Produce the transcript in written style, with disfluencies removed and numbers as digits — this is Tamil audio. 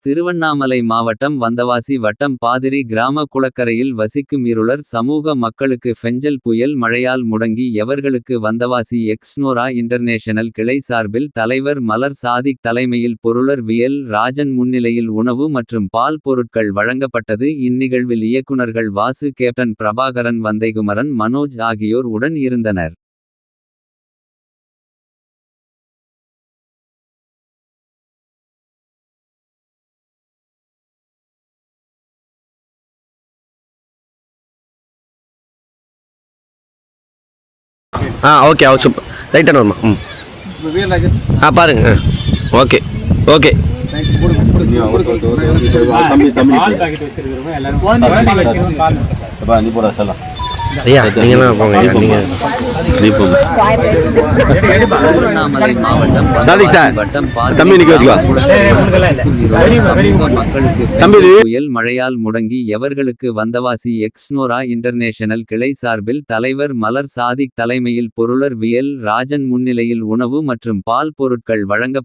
திருவண்ணாமலை மாவட்டம் வந்தவாசி வட்டம் பாதிரி கிராம குளக்கரையில் வசிக்கும் இருளர் சமூக மக்களுக்கு பெஞ்சல் புயல் மழையால் முடங்கி எவர்களுக்கு வந்தவாசி எக்ஸ்னோரா இன்டர்நேஷனல் கிளை சார்பில் தலைவர் மலர் சாதிக் தலைமையில் பொருளர் வியல் ராஜன் முன்னிலையில் உணவு மற்றும் பால் பொருட்கள் வழங்கப்பட்டது. இந்நிகழ்வில் இயக்குனர்கள் வாசு, கேப்டன் பிரபாகரன், வந்தைகுமரன், மனோஜ் ஆகியோர் உடன் இருந்தனர். ஓகே சூப்பர் ரைட்டாக வருமா பாருங்க ஓகே ஓகே ஐயா நீங்களாம் போங்க திருவண்ணாமலை மாவட்டம் தம்பி நிக்க வச்சுக்கோ புயல் மழையால் முடங்கி எவர்களுக்கு வந்தவாசி எக்ஸ்னோரா இன்டர்நேஷனல் கிளை சார்பில் தலைவர் மலர் சாதிக் தலைமையில் பொருளர் வியல் ராஜன் முன்னிலையில் உணவு மற்றும் பால் பொருட்கள் வழங்க